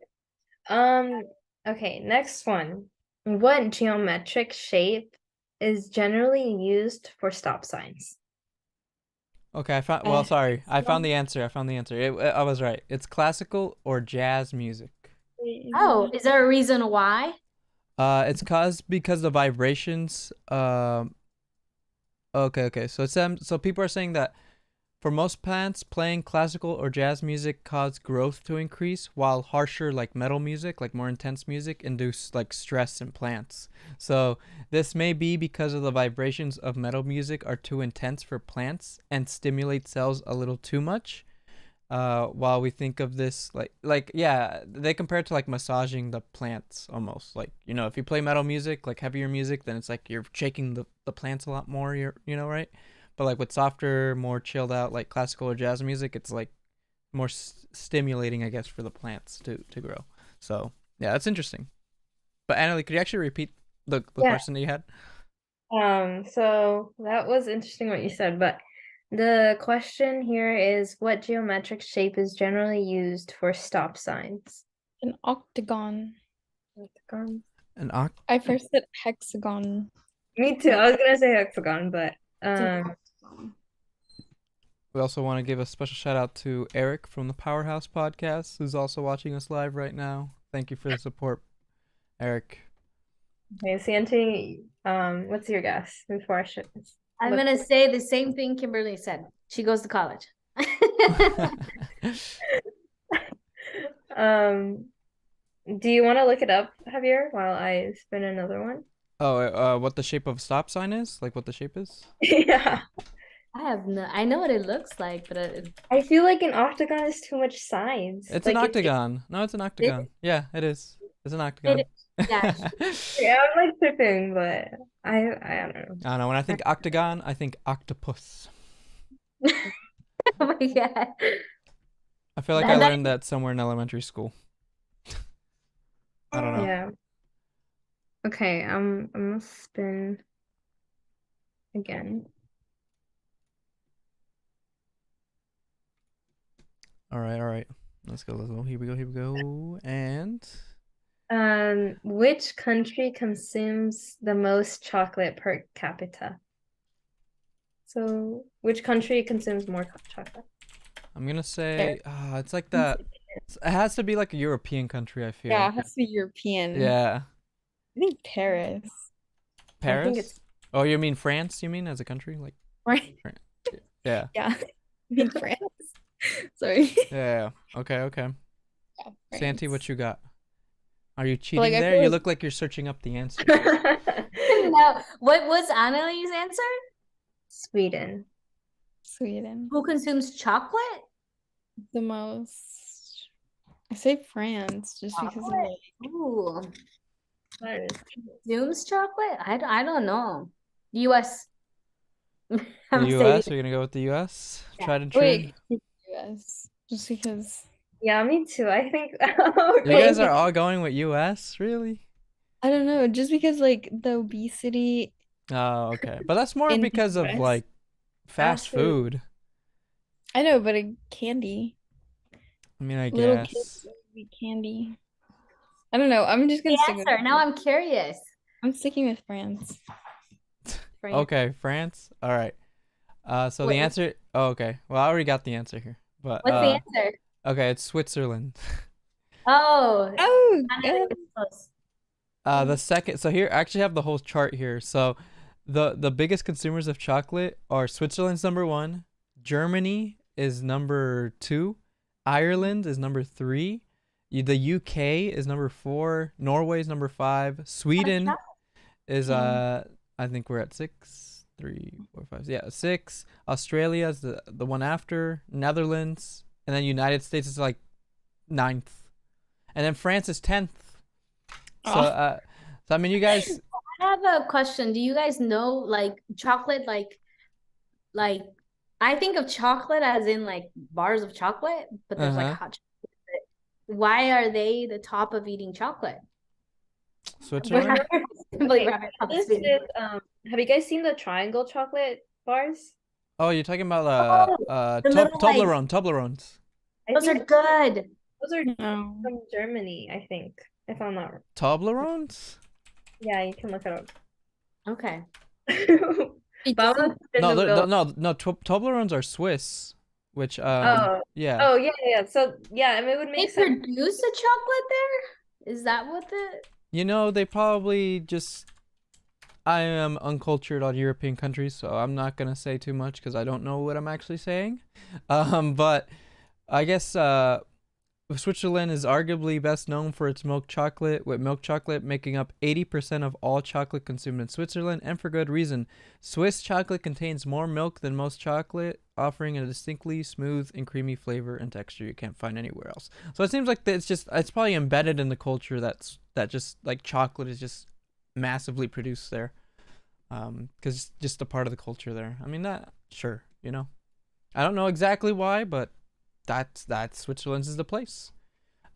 Okay, next one. What geometric shape is generally used for stop signs? Okay, sorry. I found the answer. I was right. It's classical or jazz music. Oh, is there a reason why? It's because the vibrations. Okay. So people are saying that for most plants, playing classical or jazz music cause growth to increase, while harsher like metal music, like more intense music, induce like stress in plants. So this may be because of the vibrations of metal music are too intense for plants and stimulate cells a little too much. While we think of this like yeah, they compare it to like massaging the plants almost. Like, if you play metal music, like heavier music, then it's like you're shaking the plants a lot more, right? But like with softer, more chilled out, like classical or jazz music, it's like more stimulating, I guess, for the plants to grow. So yeah, that's interesting. But Annalie, could you actually repeat the Yeah. question that you had? So that was interesting what you said, but the question here is what geometric shape is generally used for stop signs? An octagon. Hexagon. I first said hexagon. Me too. I was gonna say hexagon, but It's an octagon. We also want to give a special shout out to Eric from the Powerhouse Podcast, who's also watching us live right now. Thank you for the support, Eric. Okay, Santi, what's your guess before I should I'm look- gonna say the same thing Kimberly said. She goes to college. Do you want to look it up, Javier, while I spin another one? Oh, what the shape of a stop sign is? Like what the shape is? Yeah. I know what it looks like, but I feel like an octagon is too much sides. It's Like, an octagon. No, it's an octagon. Yeah, it is. It's an octagon. yeah. Yeah, I'm like tripping, but I don't know. I don't know. When I think octagon, I think octopus. Oh my God. I feel like I learned that somewhere in elementary school. I don't know. Yeah. Okay, I'm gonna spin again. All right. Let's go. Here we go. And Which country consumes the most chocolate per capita? So, which country consumes more chocolate? I'm gonna say, it's like that. It has to be like a European country, I feel. Yeah, it has to be European. Yeah. I think Paris. Paris? it's- Oh, you mean France? You mean as a country? Like, Right. yeah. Yeah. I mean France. Sorry. Yeah. Okay. Yeah, Santi, France. what you got? Are you cheating like, I there? feel You like- look like you're searching up the answer. No, what was Annalie's answer? Sweden. Sweden. Who consumes chocolate? The most. I say France just because of Chocolate? like Ooh, That is- consumes chocolate? I don't know. U.S. The I'm U.S. saying You're gonna go with the U.S. Yeah. Tried and true. wait, US. Just because Yeah, me too. I think You guys are all going with U.S. Really? I don't know, just because like the obesity Oh, okay. But that's more In the because of US? like fast Fast food. food. I know, but candy. I mean, I Little guess. kids eat candy. I don't know. I'm just the gonna stick with answer. Now I'm curious. I'm sticking with France. France. Okay, France. All right. So Wait. the answer. Oh, okay. Well, I already got the answer here. But What's the answer? okay, it's Switzerland. Oh, Oh, Annalie was close. The second. So here, I actually have the whole chart here. So, the biggest consumers of chocolate are Switzerland's number 1, Germany is number 2, Ireland is number 3, the UK is number 4, Norway is number 5, Sweden is I think we're at 6, 3, 4, 5. Yeah, 6. Australia is the one after, Netherlands, and then United States is like 9th, and then France is 10th. So I mean, you guys. I have a question. Do you guys know like chocolate like I think of chocolate as in like bars of chocolate, but there's like hot chocolate. Why are they the top of eating chocolate? Switzerland. Simply Okay, rabbit This food. is, have you guys seen the triangle chocolate bars? Oh, you're talking about the little, like- Toblerones. I Those are think good. those are no. from Germany, I think, if I'm not wrong. Toblerones? Yeah, you can look it up. Okay. It But I'm doesn't- gonna spin No, the wheel. Toblerones are Swiss, which Oh, yeah. oh yeah. So yeah, I mean, it would They make sense. produce a chocolate there? Is that what the You know, they probably just. I am uncultured on European countries, so I'm not gonna say too much because I don't know what I'm actually saying. But I guess Switzerland is arguably best known for its milk chocolate, with milk chocolate making up 80% of all chocolate consumed in Switzerland, and for good reason. Swiss chocolate contains more milk than most chocolate, offering a distinctly smooth and creamy flavor and texture you can't find anywhere else. So it seems like it's probably embedded in the culture that just like chocolate is just massively produced there, because it's just a part of the culture there. I mean, that sure, you know, I don't know exactly why, but that's Switzerland's is the place.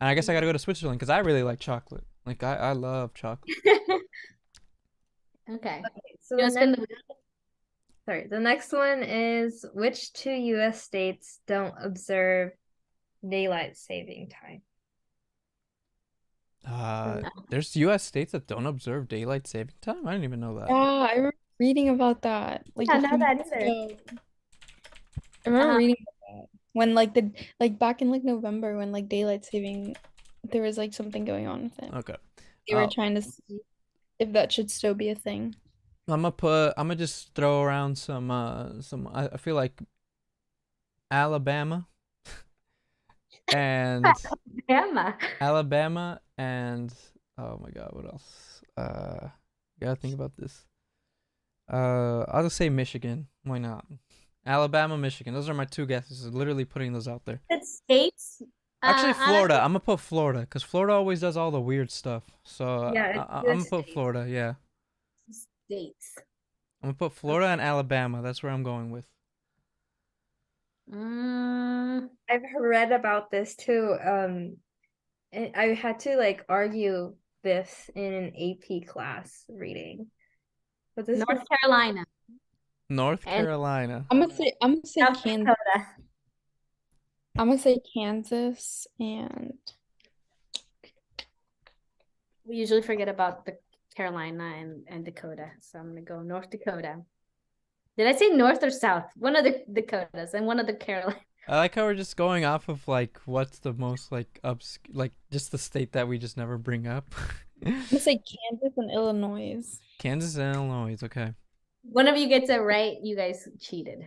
And I guess I gotta go to Switzerland because I really like chocolate. Like I love chocolate. Okay. So You wanna spin the the next one is which 2 US states don't observe daylight saving time? There's U.S. states that don't observe daylight saving time. I didn't even know that. Yeah, I remember reading about that. Like Yeah, a know few that months either. ago. remember Uh-huh. reading about that when like back in like November when like daylight saving, there was like something going on with it. Okay. They were Uh, trying to see if that should still be a thing. I'm gonna just throw around some I feel like Alabama and Grandma. Alabama and oh my God, what else? Gotta think about this. I'll just say Michigan. Why not? Alabama, Michigan. Those are my two guesses. Literally putting those out there. The states. Actually, Florida. Honestly, I'm gonna put Florida because Florida always does all the weird stuff. So Yeah, it's I'm good gonna put state. Florida. Yeah, states. I'm gonna put Florida and Alabama. That's where I'm going with. Mm, I've read about this too. And I had to like argue this in an AP class reading. But this was North Carolina North and Carolina. I'm gonna say South Kansas. Dakota. I'm gonna say Kansas and We usually forget about the Carolina and Dakota, so I'm gonna go North Dakota. Did I say North or South? One of the Dakotas and one of the Carolina. I like how we're just going off of like what's the most like like just the state that we just never bring up. I'm gonna say Kansas and Illinois. Kansas and Illinois. Okay. One of you gets it right, you guys cheated.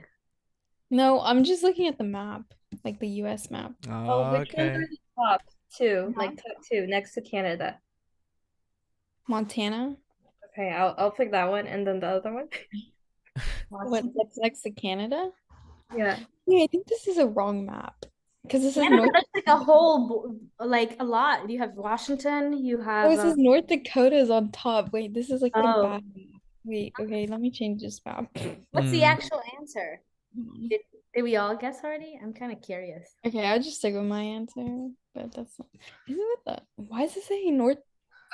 No, I'm just looking at the map, like the US map. Oh, which ones Okay. are the top two? Uh-huh. Like top two next to Canada. Montana. Okay, I'll pick that one and then the other one. What's next to Canada? Yeah. Wait, I think this is a wrong map because this is Canada, North. that's like a whole, like a lot. You have Washington, you Oh, have this is North Dakota is on top. Wait, this is like the Oh. bad map. Wait, okay, let me change this map. what's the Hmm. actual answer? Did we all guess already? I'm kind of curious. Okay, I'll just stick with my answer, but that's not. Is it what the? Why is it saying North?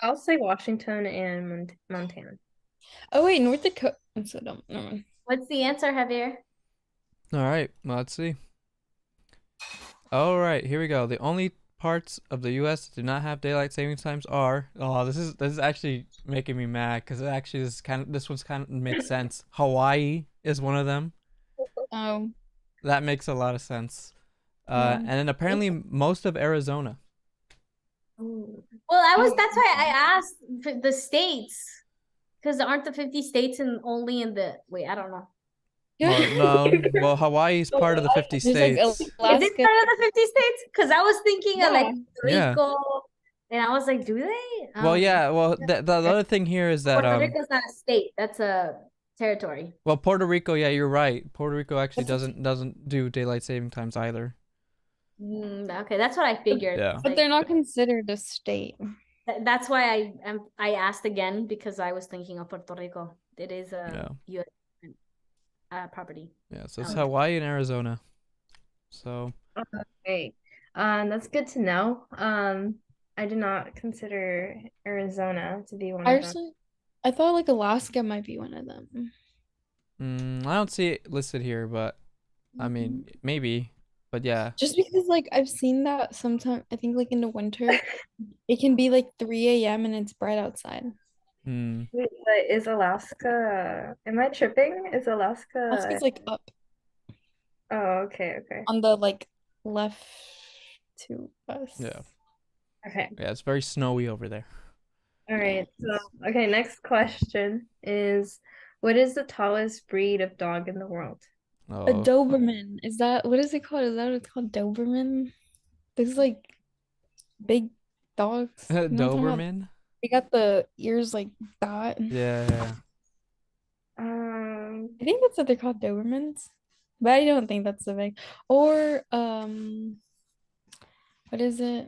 I'll say Washington and Montana. Oh wait, North Dakota. I'm so dumb. Never mind. What's the answer, Javier? All right. Let's see. All right. Here we go. The only parts of the U.S. that do not have daylight savings times are. Oh, this is actually making me mad because actually this one's kind of makes sense. Hawaii is one of them. Oh, That makes a lot of sense. Yeah. And then apparently most of Arizona. Ooh. Well, that's why I asked for the states. Because aren't the 50 states only in the wait, I don't know. Well, no. Well, Hawaii's part of the 50 there's like states. Is it Alaska. part of the 50 states? Because I was thinking of like Yeah. Puerto Yeah. Rico. And I was like, do they? Well, yeah. Well, the other thing here is that Puerto Rico's not a state, that's a territory. well, Puerto Rico, yeah, you're right. Puerto Rico actually That's- doesn't do daylight saving times either. Okay, that's what I figured. Yeah. It's But like- they're not considered a state. That's why I asked again because I was thinking of Puerto Rico. It is Yeah. a U.S. Property. Yeah, so it's Okay. Hawaii and Arizona. So Okay. That's good to know. I did not consider Arizona to be one of them. Actually, I thought like Alaska might be one of them. I don't see it listed here, but I mean maybe. But yeah. Just because like I've seen that sometimes, I think like in the winter, it can be like 3 a.m. and it's bright outside. Wait, but is Alaska, am I tripping? Is Alaska, Alaska's like up oh, okay, okay. on the like left to us. Yeah. Okay. Yeah, it's very snowy over there. All right. So, okay, next question is, what is the tallest breed of dog in the world? A Oh. Doberman. Is that what is it called? Is that what it's called? Doberman? There's like big dogs. You know what I'm talking about? Doberman? They got the ears like that. Yeah. Um, I think that's what they're called, Dobermans. But I don't think that's the big. Or what is it?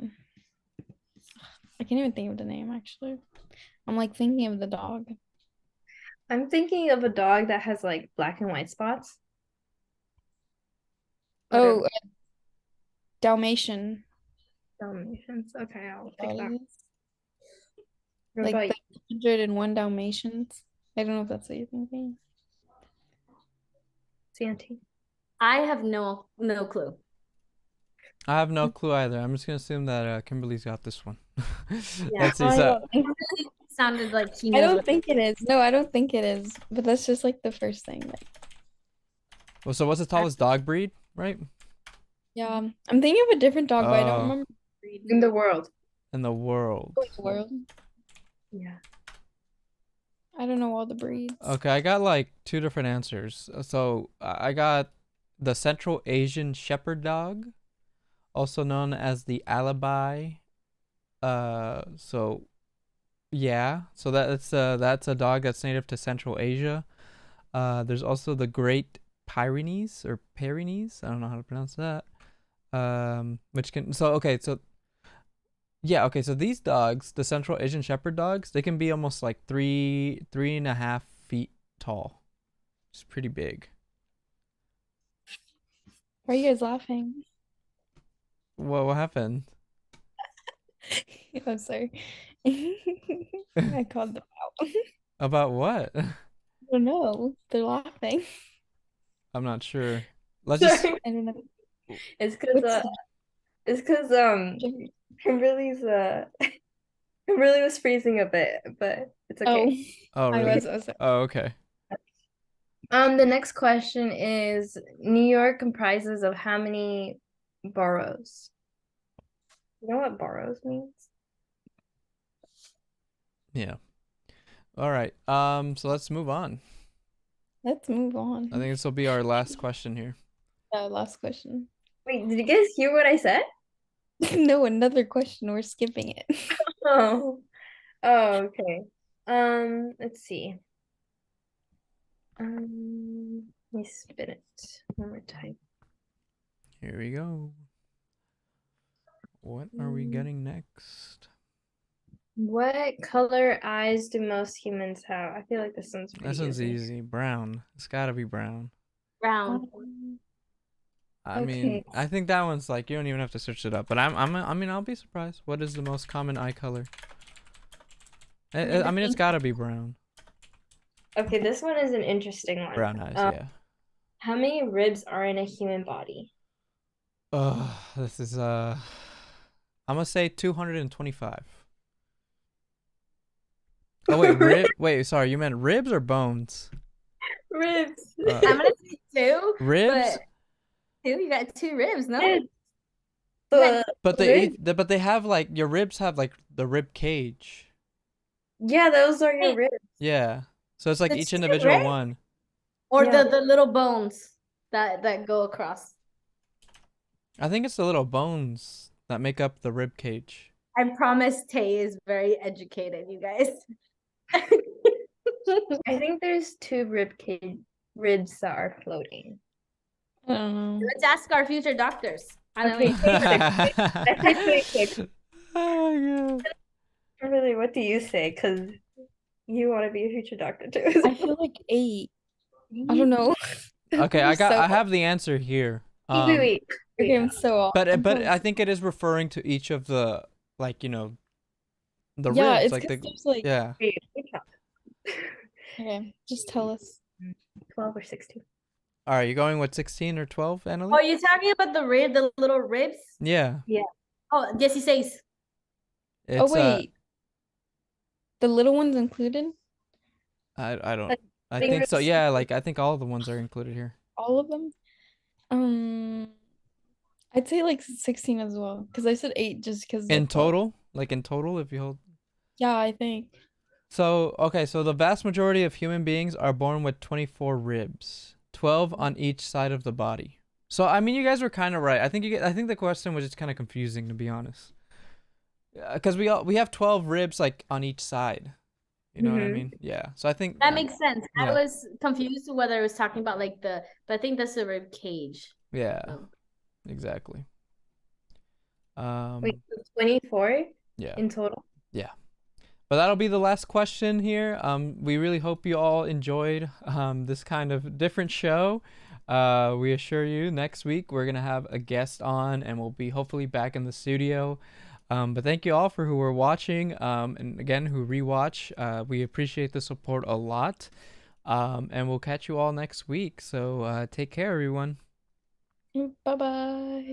I can't even think of the name actually. I'm like thinking of the dog. I'm thinking of a dog that has like black and white spots. Oh, Dalmatian. Dalmatians. Okay, I'll That pick that. is. What Like about the 101 Dalmatians. I don't know if that's what you're thinking. Santi? I have no clue. I have no clue either. I'm just gonna assume that Kimberly's got this one. Yeah. Let's see. I So, don't think- It sounded like he I knows don't what- think it is. No, I don't think it is. But that's just like the first thing. Like, well, so what's the tallest dog breed right? Yeah, I'm thinking of a different dog, but I don't Oh, remember the breed. In the world. in the world. Oh, in the world. Yeah. I don't know all the breeds. Okay, I got like two different answers. So I got the Central Asian Shepherd Dog, also known as the Alibi. So yeah, so that's a dog that's native to Central Asia. There's also the Great Pyrenees or Pyrenees. I don't know how to pronounce that. Which can so yeah, okay, so these dogs, the Central Asian Shepherd dogs, they can be almost like 3.5 feet tall. It's pretty big. Why are you guys laughing? What happened? I'm sorry. I called them out. About what? I don't know. They're laughing. I'm not sure. Let's just Sorry. I don't know. It's because What's Kimberly's Kimberly was freezing a bit, but it's okay. Oh, I really? was. Oh, okay. The next question is New York comprises of how many boroughs? You know what boroughs means? Yeah. All right. So let's move on. Let's move on. I think this will be our last question here. Last question. Wait, did you guys hear what I said? No, another question. We're skipping it. Oh. Oh, okay. Let's see. Let me spin it one more time. Here we go. What are we Mm. getting next? What color eyes do most humans have? I feel like this one's pretty This one's easy. easy. Brown. It's gotta be brown. Brown. I mean, Okay. I think that one's like you don't even have to search it up. But I mean, I'll be surprised. What is the most common eye color? I mean, it's gotta be brown. Okay, this one is an interesting one. Brown eyes, yeah. How many ribs are in a human body? This is I'm gonna say 225. Oh wait, wait, sorry, you meant ribs or bones? Ribs. I'm gonna say two. Ribs? But two, you got two ribs, no? Ribs. Yeah. But Ribs. they have like your ribs have like the rib cage. Yeah, those are your Wait. ribs. Yeah. So it's like That's each two, individual right? one. Or Yeah. the little bones that go across. I think it's the little bones that make up the rib cage. I promise Tay is very educated, you guys. I think there's two ribs that are floating. I don't know. Let's ask our future doctors. I don't Okay. know. I think Oh my god. Really, what do you say? Because you want to be a future doctor too. I feel like 8. I don't know. Okay, I'm I so have the answer here. Wait. Okay, I'm so off. But I'm but so- I think it is referring to each of the like the Yeah, ribs it's like 'cause the there's like yeah. Wait, count. okay, just tell us. 12 or 16. All right, you going with 16 or 12, Oh, Annalie? you're talking about the little ribs? Yeah. Oh, 16. It's Oh wait. The little ones included? I don't Like, I think think it's so. Yeah, like I think all the ones are included here. All of them? I'd say like 16 as well. Because I said 8 just because In total, like in total if you hold. Yeah, I think. So, okay, so the vast majority of human beings are born with 24 ribs, 12 on each side of the body. So, I mean, you guys were kind of right. I think the question was just kind of confusing, to be honest. Because we have 12 ribs like on each side. You know what I Mhm. mean? Yeah. So I think That makes sense. I Yeah. was confused whether it was talking about like but I think that's the rib cage. yeah, So. exactly. Wait, so 24 Yeah. in total? But that'll be the last question here. We really hope you all enjoyed this kind of different show. We assure you next week we're gonna have a guest on and we'll be hopefully back in the studio. But thank you all for who were watching and again who rewatch. We appreciate the support a lot. And we'll catch you all next week. So take care, everyone. Bye-bye.